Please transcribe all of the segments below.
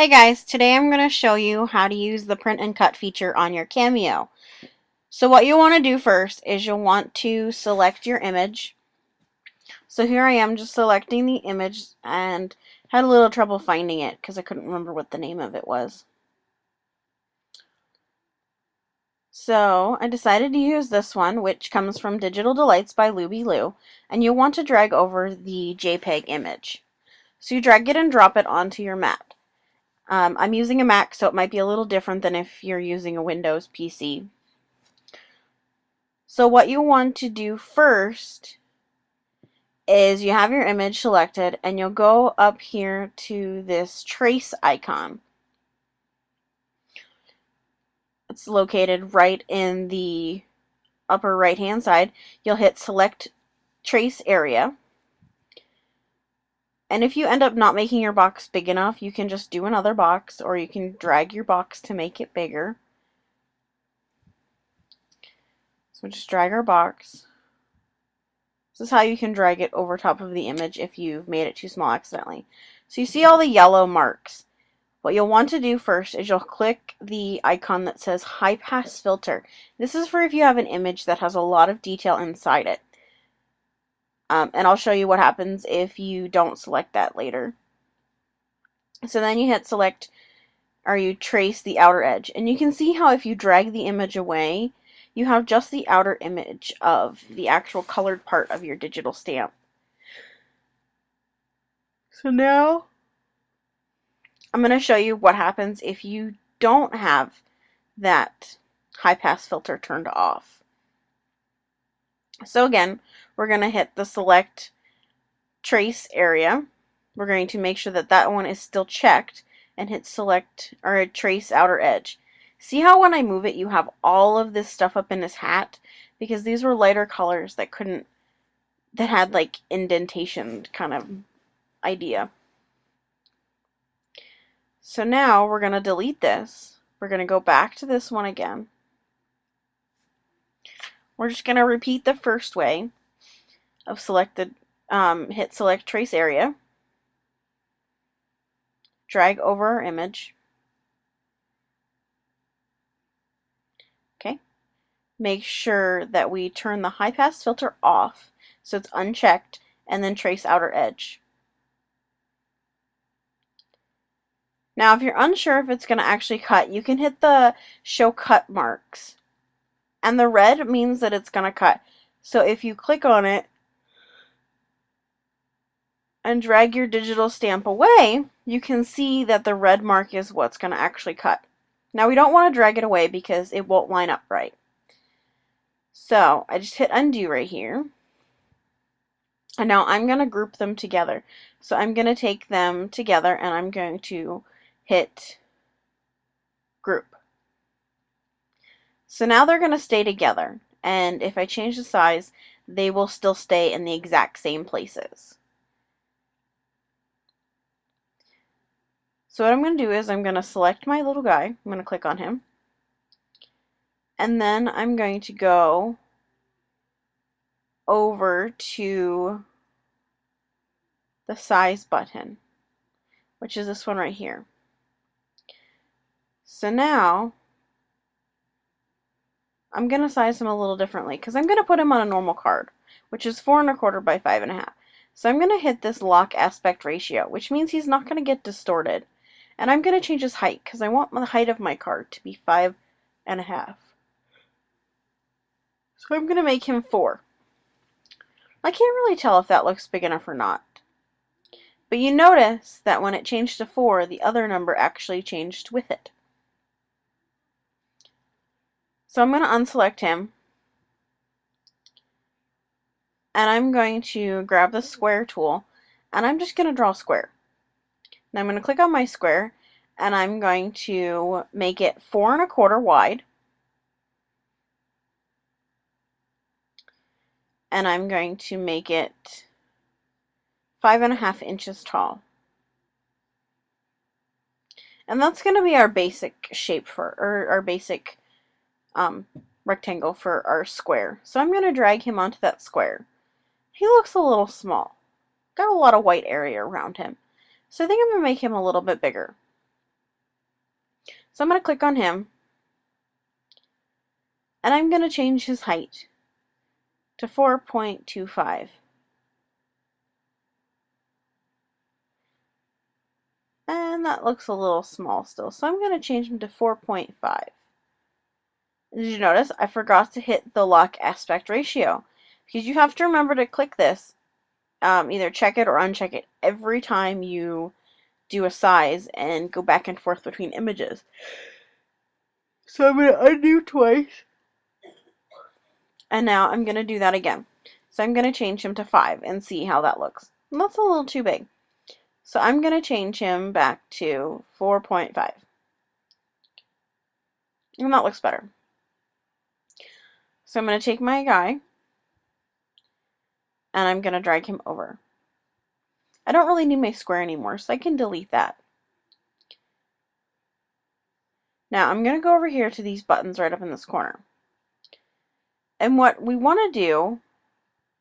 Hey guys, today I'm going to show you how to use the print and cut feature on your Cameo. So what you want to do first is you'll want to select your image. So here I am just selecting the image and had a little trouble finding it because I couldn't remember what the name of it was. So I decided to use this one, which comes from Digital Delights by Luby Lou, and you'll want to drag over the JPEG image. So you drag it and drop it onto your mat. I'm using a Mac, so it might be a little different than if you're using a Windows PC. So what you want to do first is you have your image selected and you'll go up here to this trace icon. It's located right in the upper right hand side. You'll hit select trace area. And if you end up not making your box big enough, you can just do another box, or you can drag your box to make it bigger. So just drag our box. This is how you can drag it over top of the image if you've made it too small accidentally. So you see all the yellow marks. What you'll want to do first is you'll click the icon that says high pass filter. This is for if you have an image that has a lot of detail inside it. And I'll show you what happens if you don't select that later. So then you hit select, or you trace the outer edge. And you can see how if you drag the image away, you have just the outer image of the actual colored part of your digital stamp. So now I'm going to show you what happens if you don't have that high pass filter turned off. So again, we're going to hit the select trace area. We're going to make sure that that one is still checked and hit select or trace outer edge. See how when I move it you have all of this stuff up in his hat? Because these were lighter colors that had like indentation kind of idea. So now we're going to delete this. We're going to go back to this one again. We're just going to repeat the first way of hit select trace area, drag over our image. Okay. Make sure that we turn the high pass filter off so it's unchecked, and then trace outer edge. Now if you're unsure if it's going to actually cut, you can hit the show cut marks. And the red means that it's going to cut. So if you click on it and drag your digital stamp away, you can see that the red mark is what's going to actually cut. Now we don't want to drag it away because it won't line up right. So I just hit undo right here. And now I'm going to group them together. So I'm going to take them together and I'm going to hit group. So now they're going to stay together. And if I change the size, they will still stay in the exact same places. So what I'm going to do is I'm going to select my little guy. I'm going to click on him. And then I'm going to go over to the size button, which is this one right here. So now I'm going to size him a little differently because I'm going to put him on a normal card, which is 4 1/4 by 5 1/2. So I'm going to hit this lock aspect ratio, which means he's not going to get distorted. And I'm going to change his height because I want the height of my card to be 5 1/2. So I'm going to make him 4. I can't really tell if that looks big enough or not. But you notice that when it changed to 4, the other number actually changed with it. So I'm going to unselect him. And I'm going to grab the square tool. And I'm just going to draw a square. Now I'm going to click on my square. And I'm going to make it 4 1/4 wide. And I'm going to make it 5 1/2 inches tall. And that's going to be our basic shape or our basic rectangle for our square. So I'm going to drag him onto that square. He looks a little small. Got a lot of white area around him. So I think I'm going to make him a little bit bigger. So I'm going to click on him, and I'm going to change his height to 4.25. And that looks a little small still, so I'm going to change him to 4.5. Did you notice I forgot to hit the lock aspect ratio? Because you have to remember to click this, either check it or uncheck it every time you do a size and go back and forth between images. So I'm going to undo twice. And now I'm going to do that again. So I'm going to change him to 5 and see how that looks. And that's a little too big. So I'm going to change him back to 4.5. And that looks better. So I'm going to take my guy, and I'm going to drag him over. I don't really need my square anymore, so I can delete that. Now I'm going to go over here to these buttons right up in this corner. And what we want to do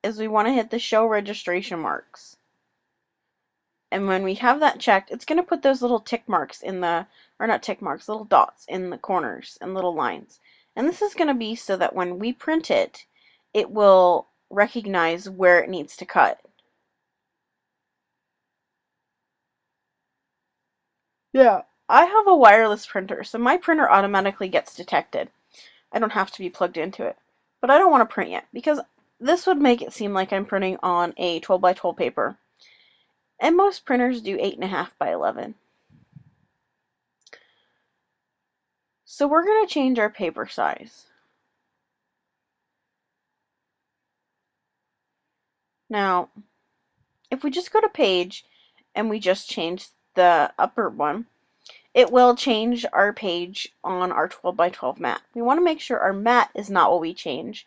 is we want to hit the show registration marks. And when we have that checked, it's going to put those little tick marks in the, or not tick marks, little dots in the corners and little lines. And this is going to be so that when we print it, it will recognize where it needs to cut. Yeah, I have a wireless printer, so my printer automatically gets detected. I don't have to be plugged into it. But I don't want to print yet, because this would make it seem like I'm printing on a 12 by 12 paper. And most printers do 8.5 by 11. So we're going to change our paper size. Now, if we just go to page and we just change the upper one, it will change our page on our 12 by 12 mat. We want to make sure our mat is not what we change,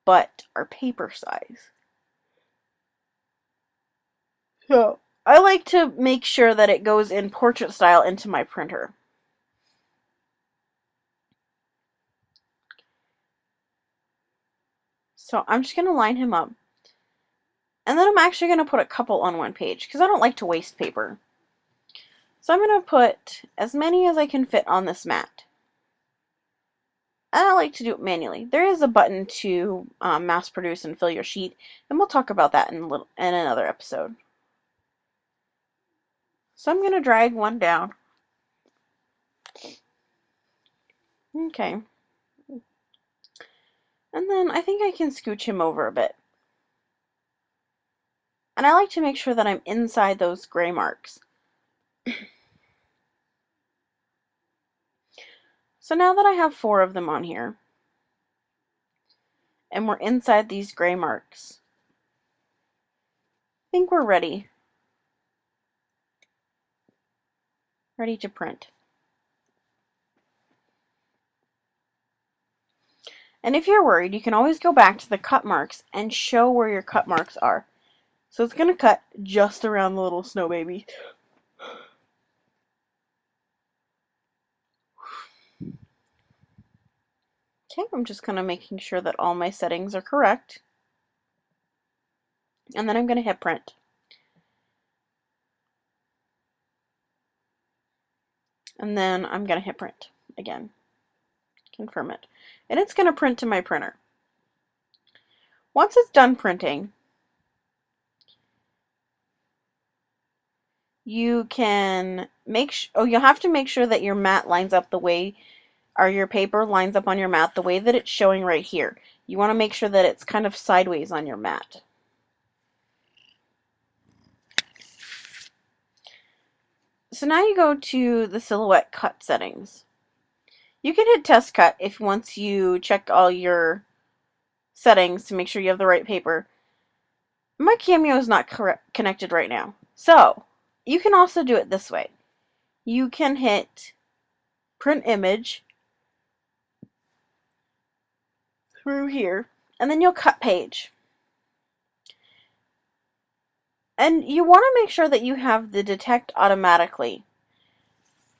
but our paper size. So I like to make sure that it goes in portrait style into my printer. So I'm just going to line him up. And then I'm actually going to put a couple on one page because I don't like to waste paper. So I'm going to put as many as I can fit on this mat. And I like to do it manually. There is a button to mass produce and fill your sheet, and we'll talk about that in another episode. So I'm going to drag one down. Okay. And then I think I can scooch him over a bit. And I like to make sure that I'm inside those gray marks. So now that I have 4 of them on here, and we're inside these gray marks, I think we're ready. Ready to print. And if you're worried, you can always go back to the cut marks and show where your cut marks are. So it's going to cut just around the little snow baby. Okay, I'm just kind of making sure that all my settings are correct. And then I'm going to hit print. And then I'm going to hit print again. Confirm it. And it's going to print to my printer. Once it's done printing, you can you'll have to make sure that your mat lines up the way, or your paper lines up on your mat the way that it's showing right here. You want to make sure that it's kind of sideways on your mat. So now you go to the silhouette cut settings. You can hit test cut if once you check all your settings to make sure you have the right paper. My Cameo is not connected right now. So you can also do it this way. You can hit print image through here, and then you'll cut page. And you want to make sure that you have the detect automatically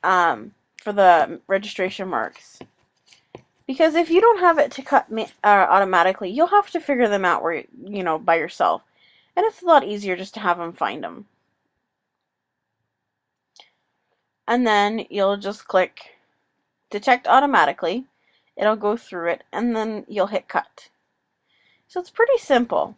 for the registration marks. Because if you don't have it to cut automatically, you'll have to figure them out by yourself. And it's a lot easier just to have them find them. and then you'll just click detect automatically. It'll go through it, and then you'll hit cut. So it's pretty simple.